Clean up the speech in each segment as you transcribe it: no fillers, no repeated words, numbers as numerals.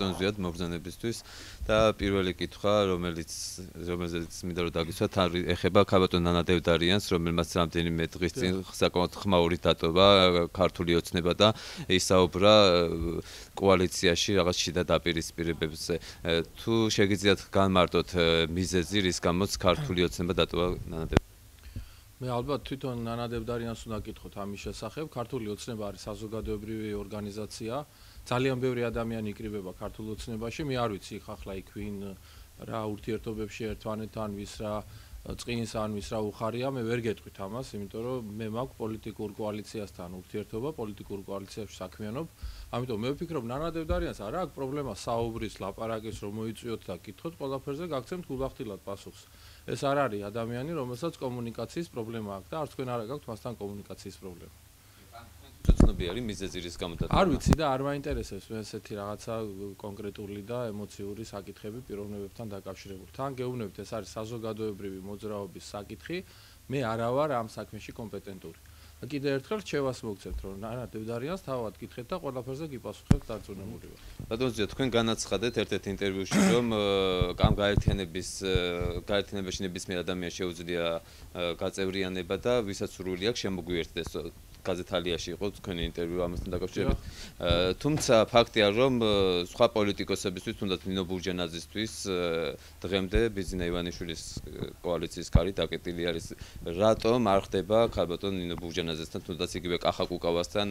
ზიად მობრძანებისთვის და პირველი კითხვა, რომელზეც მინდა რომ დაგისვათ, ეხება ქალბატონ ნანა დევდარიანს, რომელმაც რამდენიმე დღის წინ საკმაოდ ხმაური დატოვა ქართული ოცნება და ისაუბრა კოალიციაში რაღაც შიდა დაპირისპირებებზე. თუ შეგიძლიათ განმარტოთ მიზეზი, რის გამოც ქართული ოცნება დატოვა ნანა დევდარიანს? მე ალბათ თვითონ ნანა დევდარიანს უნდა გითხოთ ამის შესახებ. ქართული ოცნება არის საზოგადოებრივი ორგანიზაცია. ძალიან ბევრი ადამიანი იკრიბება ქართულ ოცნებაში. მე არ ვიცი ახლა იქ ვინ რა ურთიერთობებში ერთმანეთთან ვის რა წინს ან ვის რა უხარია, მე ვერ გეტყვით ამას, იმიტომ რომ მე მაქვს პოლიტიკურ კოალიციასთან ურთიერთობა, პოლიტიკურ კოალიციაში საქმიანობ. ამიტომ მე ვფიქრობ, ნანა დევდარიანს არ აქვს პრობლემა საუბრის, ლაპარაკის, რომ მოიწვიოთ და გითხოთ, ყველაფერზე გაგცემთ გულახდილად პასუხს. ეს არ არის ადამიანი, რომელსაც კომუნიკაციის პრობლემა აქვს და არც თქვენ არ გაქვთ მასთან კომუნიკაციის პრობლემა. ცნობი არის მიზეზი რის გამო დატოვა? არ ვიცი და არ მაინტერესებს მე ესეთი რაღაცა კონკრეტული და ემოციური საკითხები პიროვნებებთან დაკავშირებული. თან გეუბნებით, ეს არის საზოგადოებრივი მოძრაობის საკითხი, მე არა ვარ ამ საქმეში კომპეტენტური. და კიდევ ერთხელ რჩევას მოგცემთ, რომ ნანა დევდარიანს თავად გითხეთ და ყველაფერზე გიპასუხებთ დარწმუნებული ვარ. ბატონო ზია, თქვენ განაცხადეთ ერთ-ერთ ინტერვიუში, რომ ამ გაერთიანებაში ნებისმიერ ადამიანს შეუძლია გაწევრიანება და ვისაც სურვილი აქვს შემოგვიერთდეს. გაზეთ ალიაში იყო თქვენი ინტერვიუ ამასთან დაკავშირებით. თუმცა ფაქტია, რომ სხვა პოლიტიკოსებისთვის, თუნდაც ნინო ბურჯანაძისთვის დღემდე ბიზინა ივანიშვილის კოალიციის კარი დაკეტილი არის. რატომ არ ხდება ქალბატონ ნინო ბურჯანაძესთან, თუნდაც იგივე კახა კუკავასთან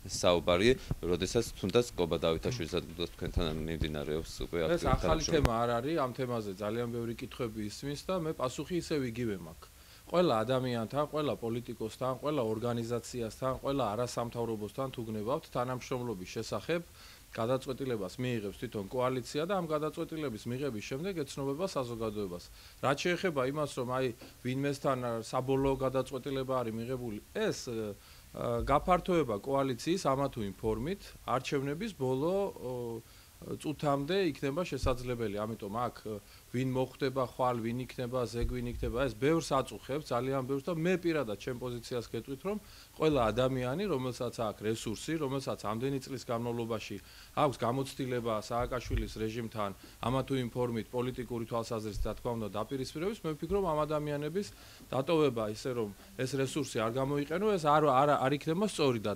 საუბარი, როდესაც თუნდაც კობა დავითაშვილისაც თქვენთან მიმდინარეობს უკვე ეს ახალი თემა არ არის, ამ თემაზე ძალიან ბევრი კითხვები ისმის და მე პასუხი ისევ იგივე მაქვს. ყველა ადამიანთან, ყველა პოლიტიკოსთან, ყველა ორგანიზაციასთან, ყველა არასამთავრობოსთან თუ გნებავთ თანამშრომლობის შესახებ, გადაწყვეტილებას მიიღებს თვითონ კოალიცია და ამ გადაწყვეტილების მიღების შემდეგ ეცნობება საზოგადოებას. რაც შეეხება იმას, რომ აი ვინმესთან საბოლოო გადაწყვეტილება არის მიღებული, ეს გაფართოება კოალიციის ამა თუ იმ ფორმით არჩევნების ბოლო წუთამდე იქნება შესაძლებელი. ამიტომ აქ ვინ მოხვდება ხვალ, ვინ იქნება, ზეგ ვინ იქნება, ეს ბევრს აწუხებს, ძალიან ბევრს და მე პირადად ჩემ პოზიციას გეტყვით, რომ ყველა ადამიანი, რომელსაც აქვს რესურსი, რომელსაც ამდენი წლის განმავლობაში აქვს გამოცდილება სააკაშვილის რეჟიმთან ამა თუ იმ ფორმით პოლიტიკური თვალსაზრისით, რა თქმა უნდა, დაპირისპირების, მე ვფიქრობ, ამ ადამიანების დატოვება ისე რომ ეს რესურსი არ გამოიყენო, ეს არ იქნება სწორი და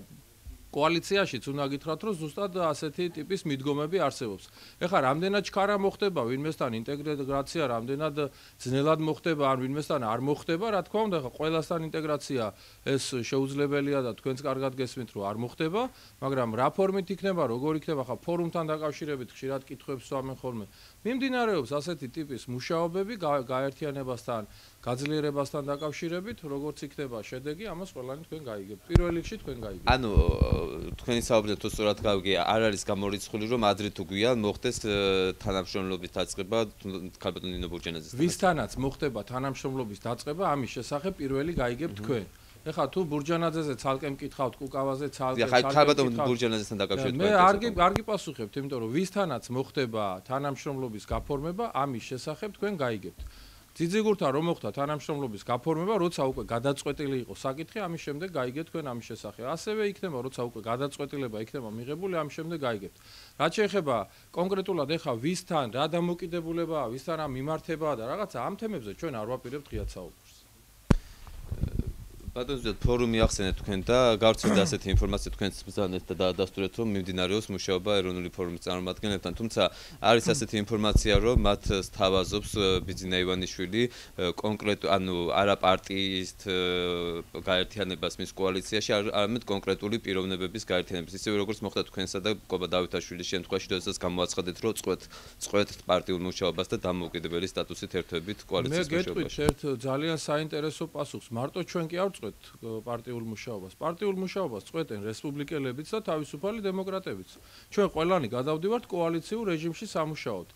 კოალიციაშიც უნდა გითხრათ, რომ ზუსტად ასეთი ტიპის მიდგომები არსებობს. ეხლა რამდენად ჩქარა მოხდება ვინმესთან ინტეგრაცია, რამდენად ძნელად მოხდება, ან ვინმესთან არ მოხდება, რა თქმა უნდა, ეხლა ყველასთან ინტეგრაცია ეს შეუძლებელია და თქვენც კარგად გესმით, რომ არ მოხდება, მაგრამ რა ფორმით იქნება, როგორ იქნება, ხა ფორუმთან დაკავშირებით ხშირად კითხვებს ვამენ ხოლმე. მიმდინარეობს ასეთი ტიპის მუშაობები გაერთიანებასთან, გაძლიერებასთან დაკავშირებით, როგორც იქნება შედეგი, ამას ყველანი თქვენ გაიგებთ. პირველ რიგში თქვენ გაიგებთ. ანუ თქვენი საუბრით თუ სწორად გავიგე, არ არის გამორიცხული, რომ ადრე თუ გვიან მოხდეს თანამშრომლობის დაწყება ქალბატონ ნინო ბურჯანაძესთან. ვისთანაც მოხდება თანამშრომლობის დაწყება, ამის შესახებ პირველი გაიგებთ თქვენ. ეხლა თუ ბურჯანაძეზე ცალკე მკითხავთ, კუკავაზე ცალკე ქალბატონ ბურჯანაძესთან დაკავშირებით. მე არ გიპასუხებთ, იმიტომ რომ ვისთანაც მოხდება თანამშრომლობის გაფორმება, ამის შესახებ თქვენ გაიგებთ. ძიძიგურთან რომ მოხდა თანამშრომლობის გაფორმება, როცა უკვე გადაწყვეტილი იყო საკითხი, ამის შემდეგ გაიგეთ თქვენ ამის შესახებ. ასევე იქნება, როცა უკვე გადაწყვეტილება იქნება მიღებული, ამის შემდეგ გაიგებთ. რაც შეეხება კონკრეტულად ეხა ვისთან რა დამოკიდებულებაა, ვისთან რა მიმართებაა და რაღაცა ამ თემებზე ჩვენ არ ვაპირებთ ღიად საუბარს. ბატონო ზიად, ფორუმი ახსენეთ თქვენ და გავრცელდა ასეთი ინფორმაცია თქვენს ბრძანეთ და დაადასტურეთ, რომ მიმდინარეობს მუშაობა ეროვნული ფორუმის წარმომადგენლებთან, თუმცა არის ასეთი ინფორმაცია, რომ მათ სთავაზობს ბიზინა ივანიშვილი კონკრეტ, ანუ არა პარტიის გაერთიანებას მის კოალიციაში, არამედ კონკრეტული პიროვნებების გაერთიანებას, ისევე როგორც მოხდა თქვენსა და კობა დავითაშვილის შემთხვევაში, როდესაც გამოაცხადეთ, რომ წყვეტთ პარტიულ მუშაობას და დამოუკიდებელი სტატუსით ერთვებით კოალიციის მუშაობაში. მე გეტყვით ერთ ძალიან საინტერესო პასუხს. მარტო ჩვენ კი არ პარტიულ მუშაობას. პარტიულ მუშაობას წყვეტენ რესპუბლიკელებიც და თავისუფალი დემოკრატებიც. ჩვენ ყველანი გადავდივართ კოალიციურ რეჟიმში სამუშაოდ.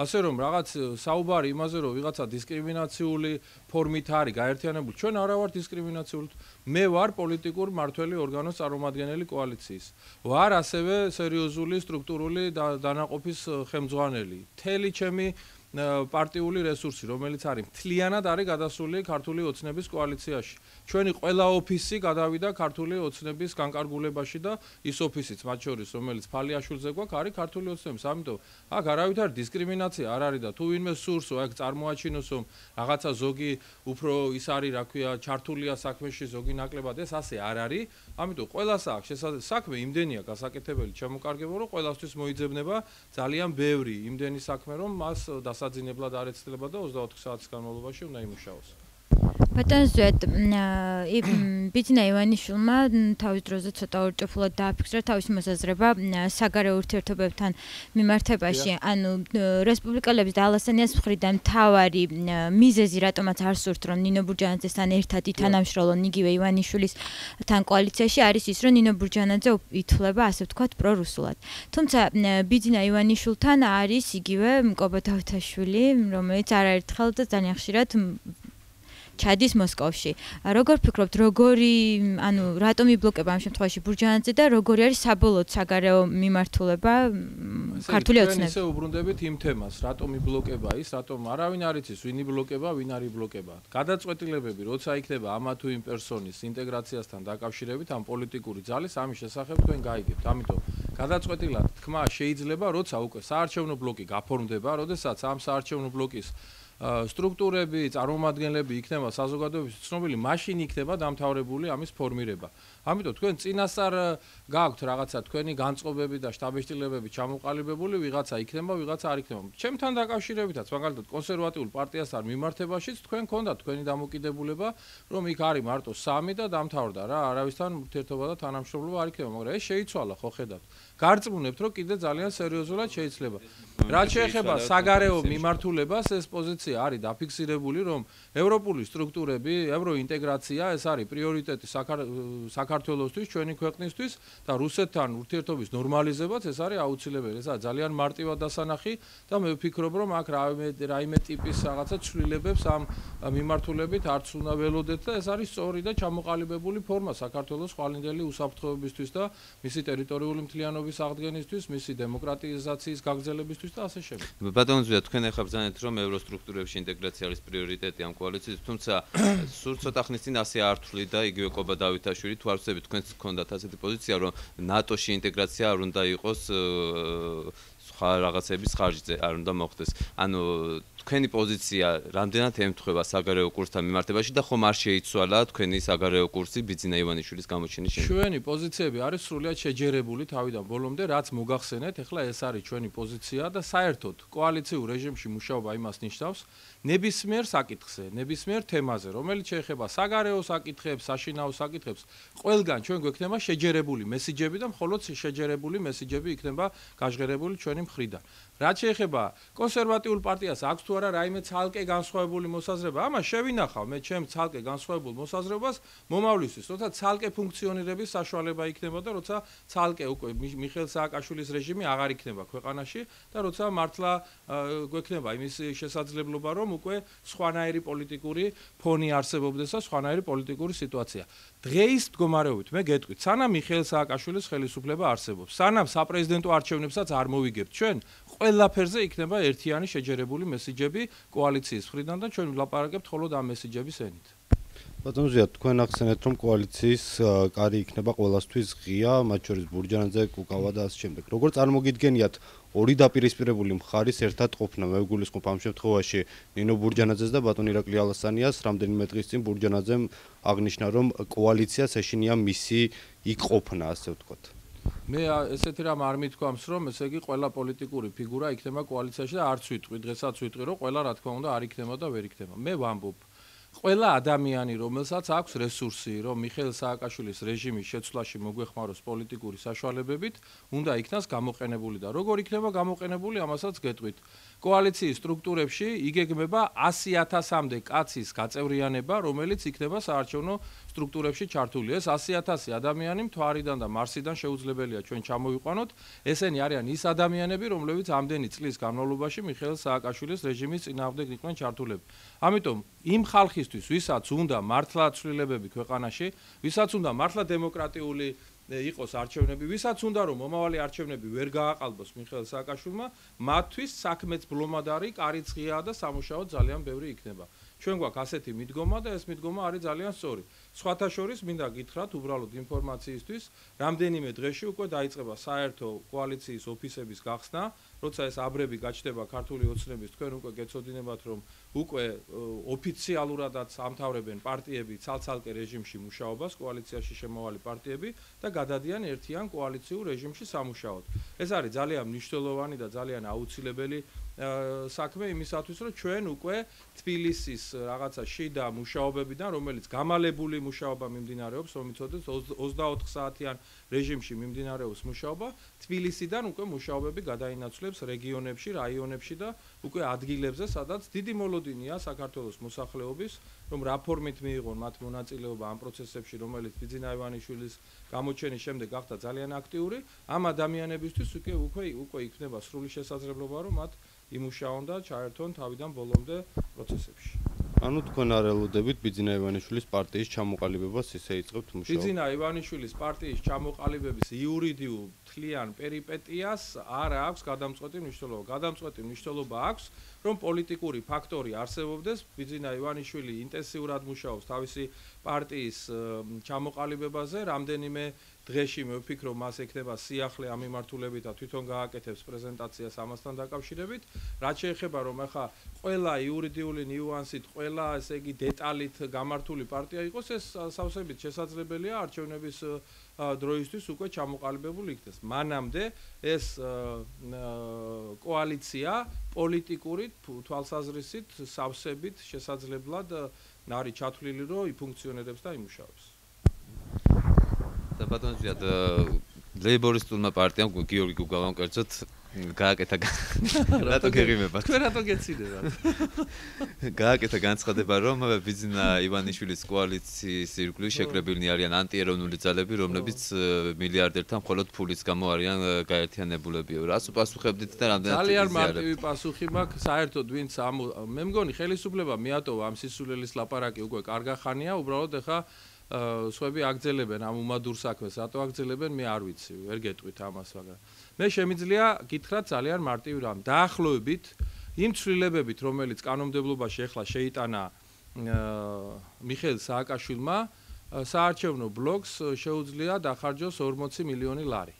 ასე რომ რაღაც საუბარი იმაზე, რომ ვიღაცა დისკრიმინაციული ფორმით არის გაერთიანებული, ჩვენ არა ვართ დისკრიმინაციული. მე ვარ პოლიტიკურ მმართველი ორგანოს წარმომადგენელი კოალიციის. ვარ ასევე სერიოზული სტრუქტურული დანაყოფის ხელმძღვანელი. მთელი ჩემი პარტიული რესურსი, რომელიც არის მთლიანად არის გადასული ქართული ოცნების კოალიციაში. ჩვენი ყველა ოფისი გადავიდა ქართული ოცნების განკარგულებაში და ის ოფისიც მათ შორის, რომელიც ფალიაშვილზე გვაქვს, არის ქართული ოცნების. ამიტომ აქ არავით არ დისკრიმინაცია არ არის და თუ ვინმე სურს აქ წარმოაჩინოს, რომ რაღაცა ზოგი უფრო ის არის, რა ქვია, ჩართულია საქმეში, ზოგი ნაკლებად ეს ასე არ არის. ამიტომ ყველას აქვს საქმე იმდენია გასაკეთებელი, ჩამოკარგება, რომ ყველასთვის მოიძებნება ძალიან ბევრი იმდენი საქმე, რომ მას დასაძინებლად არ ეცდება და 24 საათის განმავლობაში უნდა იმუშაოს. ბატონ ზვეთ, ბიძინა ივანიშვილმა თავის დროზე ცოტა ორჭოფულად დააფიქსირა თავის მოსაზრება საგარეო ურთიერთობებთან მიმართებაში. ანუ რესპუბლიკელების და ალასანიას მხრიდან მთავარი მიზეზი, რატომაც არ სურთ, რომ ნინო ბურჯანაძესთან ერთად ითანამშრომლონ იგივე ივანიშვილისთან კოალიციაში, არის ის, რომ ნინო ბურჯანაძე ითვლება, ასე ვთქვათ, პრორუსულად. თუმცა ბიძინა ივანიშვილთან არის იგივე მკობა დავითაშვილი, რომელიც არაერთხელ და ძალიან ხშირად ჩადის მოსკოვში. როგორ ფიქრობთ, ანუ რატომ იბლოკება ამ შემთხვევაში ბურჯანაძე და როგორი არის საბოლოო საგარეო მიმართულება ქართული ოცნების? ისე უბრუნდებით იმ თემას, რატომ იბლოკება ის, რატომ არავინ არ იცის, ვინ იბლოკება, ვინ არ იბლოკება. გადაწყვეტილებები, როცა იქნება ამა თუ იმ პერსონის ინტეგრაციასთან დაკავშირებით ამ პოლიტიკური ძალის, ამის შესახებ თქვენ გაიგებთ. ამიტომ გადაწყვეტილად თქმა შეიძლება, როცა უკვე საარჩევნო ბლოკი გაფორმდება, როდესაც ამ საარჩევნო ბლოკის სტრუქტურები, წარმომადგენლები იქნება საზოგადოების ცნობილი, მაშინ იქნება დამთავრებული ამის ფორმირება. ამიტომ თქვენ წინასწარ გააქვთ რაღაცა თქვენი განწყობები და შტაბ-შტილებები ჩამოყალიბებული, ვიღაცა იქნება, ვიღაცა არ იქნება. ჩემთან დაკავშირებითაც, მაგალითად, კონსერვატიულ პარტიასთან მიმართებაშიც თქვენ გქონდათ თქვენი დამოკიდებულება, რომ იქ არის მარტო 3 და დამთავრდა რა, არავისთან ურთიერთობა და თანამშრომლობა არ იქნება, მაგრამ ეს შეიცვალა, ხო ხედავთ. გარწმუნებთ, რომ კიდე ძალიან სერიოზულად შეიძლება. რაც შეეხება საგარეო მიმართულებას, ეს პოზიცია არის დაფიქსირებული, რომ ევროპული სტრუქტურები, ევროინტეგრაცია, ეს არის პრიორიტეტი საქართველოსთვის, ჩვენი ქვეყნისთვის და რუსეთთან ურთიერთობის ნორმალიზებაც ეს არის აუცილებელი. ეს არის ძალიან მარტივად დასანახი და მე ვფიქრობ, რომ აქ რაიმე ტიპის რაღაცა ცვლილებებს ამ მიმართულებით არც უნდა ველოდეთ და ეს არის სწორი და ჩამოყალიბებული ფორმა საქართველოს ხვალინდელი უსაფრთხოებისთვის და მისი ტერიტორიული მთლიანობის აღდგენისთვის, მისი დემოკრატიზაციის გაგრძელებისთვის და ასე შემდეგ. ბატონ ზვია, თქვენ ახლა ბრძანეთ, რომ ევროსტრუქტურებში ინტეგრაცია არის პრიორიტეტი ამ კოალიციის, თუმცა სულ ცოტა ხნის წინ ასე არ თვლით და იგივე ყობა დავითაშვილი თუ არ ვცდებით, თქვენც გქონდათ ასეთი პოზიცია, რომ ნატოში ინტეგრაცია არ უნდა იყოს სხვა რაღაცების ხარჯზე, არ უნდა მოხდეს. ანუ თქვენი პოზიცია რამდენად ემთხვევა საგარეო კურსთან მიმართებაში და ხომ არ შეიცვალა თქვენი საგარეო კურსი ბიძინა ივანიშვილის გამოჩენის შემდეგ? ჩვენი პოზიციები არის სრულიად შეჯერებული თავიდან ბოლომდე, რაც მოგახსენეთ, ეხლა ეს არის ჩვენი პოზიცია და საერთოდ კოალიციურ რეჟიმში მუშაობა იმას ნიშნავს, ნებისმიერ საკითხზე, ნებისმიერ თემაზე, რომელიც შეეხება საგარეო საკითხებს, საშინაო საკითხებს, ყველგან ჩვენ გვექნება შეჯერებული მესიჯები და მხოლოდ შეჯერებული მესიჯები იქნება გაჟღერებული ჩვენი მხრიდან. რაც შეეხება კონსერვატიულ პარტიას, აქვს თუ არა რაიმე ცალკე განსხვავებული მოსაზრება, ამას შევინახავ მე ჩემ ცალკე განსხვავებულ მოსაზრებას მომავლისთვის, როცა ცალკე ფუნქციონირების საშუალება იქნება და როცა ცალკე უკვე მიხეილ სააკაშვილის რეჟიმი აღარ იქნება ქვეყანაში და როცა მართლა გვექნება იმის შესაძლებლობა, რომ უკვე სხვანაირი პოლიტიკური ფონი არსებობდეს და სხვანაირი პოლიტიკური სიტუაცია. დღეის მდგომარეობით მე გეტყვით, სანამ მიხეილ სააკაშვილის ხელისუფლება არსებობს, სანამ საპრეზიდენტო არჩევნებსაც არ მოვიგებთ ჩვენ, ყველაფერზე იქნება ერთიანი შეჯერებული მესიჯები კოალიციის მხრიდან და ჩვენ ვლაპარაკებთ მხოლოდ ამ მესიჯების ენით. ბატონ ზვია, თქვენ ახსენეთ, რომ კოალიციის კარი იქნება ყველასთვის ღია, მათ შორის ბურჯანაძე, კუკავა და ასე შემდეგ. როგორ წარმოგიდგენიათ ორი დაპირისპირებული მხარის ერთად ყოფნა? მე ვგულისხმობ ამ შემთხვევაში ნინო ბურჯანაძეს და ბატონ ირაკლი ალასანიას. რამდენიმე დღის წინ ბურჯანაძემ აღნიშნა, რომ კოალიციას ეშინია მისი იქ ყოფნა, ასე ვთქვათ. მე ესეთი რამ არ მithქვამს, რომ ესე იგი ყველა პოლიტიკური ფიგურა იქნება კოალიციაში და არც ვიტყვი, დღესაც ვიტყვი, რომ ყველა რა თქმა უნდა არ იქნება და ვერ იქნება. მე ვამბობ, ყველა ადამიანი, რომელსაც აქვს რესურსი, რომ მიხეილ სააკაშვილის რეჟიმის შეცვლაში მოგვეხმაროს პოლიტიკური საშუალებებით, უნდა იქნას გამოყენებული და როგორ იქნება გამოყენებული, ამასაც გეტყვით. კოალიციის სტრუქტურებში იგეგმება 100,000-მდე კაცის გაწევრიანება, რომელიც იქნება საარჩევნო სტრუქტურებში ჩართული. ეს 100,000 ადამიანი მთვარიდან და მარსიდან შეუძლებელია ჩვენ ჩამოვიყვანოთ. ესენი არიან ის ადამიანები, რომლებიც ამდენი წლის განმავლობაში მიხეილ სააკაშვილის რეჟიმის წინააღმდეგ იყვნენ ჩართულები. ამიტომ იმ ხალხისთვის, ვისაც უნდა მართლა ცვლილებები ქვეყანაში, ვისაც უნდა მართლა დემოკრატიული იყოს არჩევნები, ვისაც უნდა რომ მომავალი არჩევნები ვერ გააყალბოს მიხეილ სააკაშვილმა, მათთვის საქმეც ბლომად არის, კარიც ღიაა და სამუშაოდ ძალიან ბევრი იქნება. ჩვენ გვაქვს ასეთი მიდგომა და ეს მიდგომა არის ძალიან სწორი. სხვათა შორის მინდა გითხრათ უბრალოდ ინფორმაციისთვის, რამდენიმე დღეში უკვე დაიწყება საერთო კოალიციის ოფისების გახსნა, როცა ეს აბრები გაჩნდება ქართული ოცნების, თქვენ უკვე გეცოდინებათ, რომ უკვე ოფიციალურადაც ამთავრებენ პარტიები ცალ-ცალკე რეჟიმში მუშაობას, კოალიციაში შემავალი პარტიები და გადადიან ერთიან კოალიციურ რეჟიმში სამუშაოდ. ეს არის ძალიან მნიშვნელოვანი და ძალიან აუცილებელი საქმე იმისათვის, რომ ჩვენ უკვე თბილისის რაღაცა შიდა მუშაობებიდან, რომელიც გამალებული მუშაობა მიმდინარეობს, რომ იცოდეთ 24 საათიან რეჟიმში მიმდინარეობს მუშაობა, თბილისიდან უკვე მუშაობები გადაინაცვლებს რეგიონებში, რაიონებში და უკვე ადგილებზე, სადაც დიდი მოლოდინია საქართველოს მოსახლეობის, რომ რა ფორმით მიიღონ მათ მონაწილეობა ამ პროცესებში, რომელიც ბიძინა ივანიშვილის გამოჩენის შემდეგ გახდა ძალიან აქტიური, ამ ადამიანებისთვის უკვე იქნება სრული შესაძლებლობა, რომ მათ იმუშაონ და ჩაერთონ თავიდან ბოლომდე პროცესებში. ანუ თქვენ არ ელოდებით ბიძინა ივანიშვილის პარტიის ჩამოყალიბებას, ისე იწყებთ მუშაობა. ბიძინა ივანიშვილის პარტიის ჩამოყალიბების იურიდიულ თლიან პერიპეტიას არ აქვს გადამწყვეტი მნიშვნელობა. გადამწყვეტი მნიშვნელობა აქვს, რომ პოლიტიკური ფაქტორი არსებობდეს, ბიძინა ივანიშვილი ინტენსიურად მუშაობს თავისი პარტიის ჩამოყალიბებაზე, რამდენიმე დღეში მე ვფიქრობ, მას ექნება სიახლე ამ მიმართულებით და თვითონ გააკეთებს პრეზენტაციას ამასთან დაკავშირებით. რაც შეეხება, რომ ახლა ყველა იურიდიული ნიუანსით, ყველა ესე იგი დეტალით გამართული პარტია იყოს, ეს სავსებით შესაძლებელია არჩევნების დროისთვის უკვე ჩამოყალიბებული იქნეს. მანამდე ეს კოალიცია პოლიტიკური თვალსაზრისით სავსებით შესაძლებლად არის ჩათვლილი, რომ იფუნქციონირებს და იმუშავებს. და ბატონო ზიად ლეიბორისტულმა პარტიამ გიორგი გუგავამ კერძოდ გააკეთა რატო გეღიმებათ? თქვენ რატო გეცინებათ? გააკეთა განცხადება, რომ ბიძინა ივანიშვილის კოალიციის ირგვლივ შეკრებილნი არიან ანტიეროვნული ძალები, რომლებიც მილიარდერთან მხოლოდ ფულის გამო არიან გაერთიანებულები. რას უპასუხებდით და რამდენად ძალიან მარტივი პასუხი მაქვს, საერთოდ ვინც მე მგონი ხელისუფლება მიატოვა ამ სისულელის ლაპარაკი უკვე კარგა ხანია, უბრალოდ ეხა სხვები აგძელებენ ამ უმადურ საქმეს, რატო აგძელებენ, მე არ ვიცი, ვერ გეტყვით ამას, მაგრამ მე შემიძლია გითხრათ ძალიან მარტივი რამ. დაახლოებით იმ ცვლილებებით, რომელიც კანონმდებლობაში ახლა შეიტანა მიხეილ სააკაშვილმა, საარჩევნო ბლოკს შეუძლია დახარჯოს 40 მილიონი ლარი.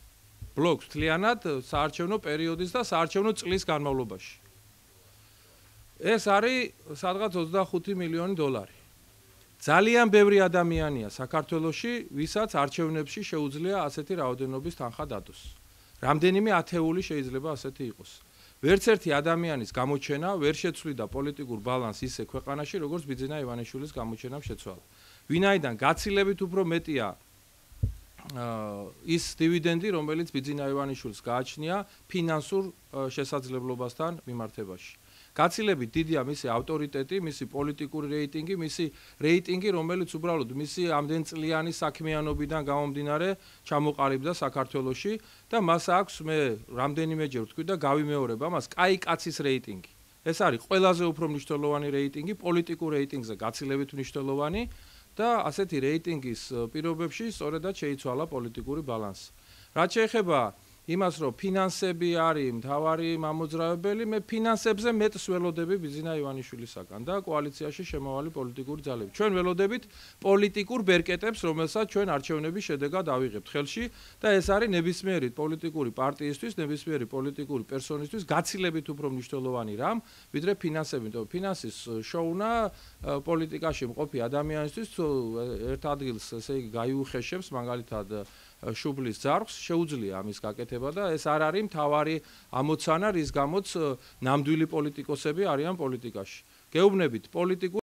ბლოკს მთლიანად საარჩევნო პერიოდის და საარჩევნო წლის განმავლობაში. ეს არის სადღაც 25 მილიონი დოლარი. ძალიან ბევრი ადამიანია საქართველოში, ვისაც არჩევნებში შეუძლია ასეთი რაოდენობის თანხა დადოს. რამდენიმე ათეული შეიძლება ასეთი იყოს. ვერც ერთი ადამიანის გამოჩენა ვერ შეცვლიდა პოლიტიკურ ბალანსს ისე ქვეყანაში, როგორც ბიძინა ივანიშვილის გამოჩენამ შეცვალა. ვინაიდან გაცილებით უფრო მეტია ის დივიდენდი, რომელიც ბიძინა ივანიშვილს გააჩნია ფინანსურ შესაძლებლობასთან მიმართებაში. გაცილებით დიდია მისი ავტორიტეტი, მისი პოლიტიკური რეიტინგი, მისი რეიტინგი, რომელიც უბრალოდ მისი ამდენ წლიანი საქმიანობიდან გამომდინარე ჩამოყალიბდა საქართველოში და მას აქვს მე რამდენიმეჯერ ვთქვი და გავიმეორებ ამას, კაი კაცის რეიტინგი. ეს არის ყველაზე უფრო მნიშვნელოვანი რეიტინგი, პოლიტიკურ რეიტინგზე გაცილებით მნიშვნელოვანი და ასეთი რეიტინგის პირობებში სწორედაც შეიცვალა პოლიტიკური ბალანსი. რაც შეეხება იმას, რომ ფინანსები არის მთავარი მამოძრავებელი, მე ფინანსებზე მეტს ველოდები ბიძინა ივანიშვილისაგან და კოალიციაში შემავალი პოლიტიკური ძალები. ჩვენ ველოდებით პოლიტიკურ ბერკეტებს, რომელსაც ჩვენ არჩევნების შედეგად ავიღებთ ხელში და ეს არის ნებისმიერი პოლიტიკური პარტიისთვის, ნებისმიერი პოლიტიკური პერსონისთვის გაცილებით უფრო მნიშვნელოვანი რამ, ვიდრე ფინანსები. ფინანსის შოუნა პოლიტიკაში მყოფი ადამიანისთვის ერთ ადგილს ესე იგი გაიუხეშებს, მაგალითად შუბლის ძარღვს შეუძლია ამის გაკეთება და ეს არ არის მთავარი ამოცანა, რის გამოც ნამდვილი პოლიტიკოსები არიან პოლიტიკაში. გეუბნებით პოლიტიკურ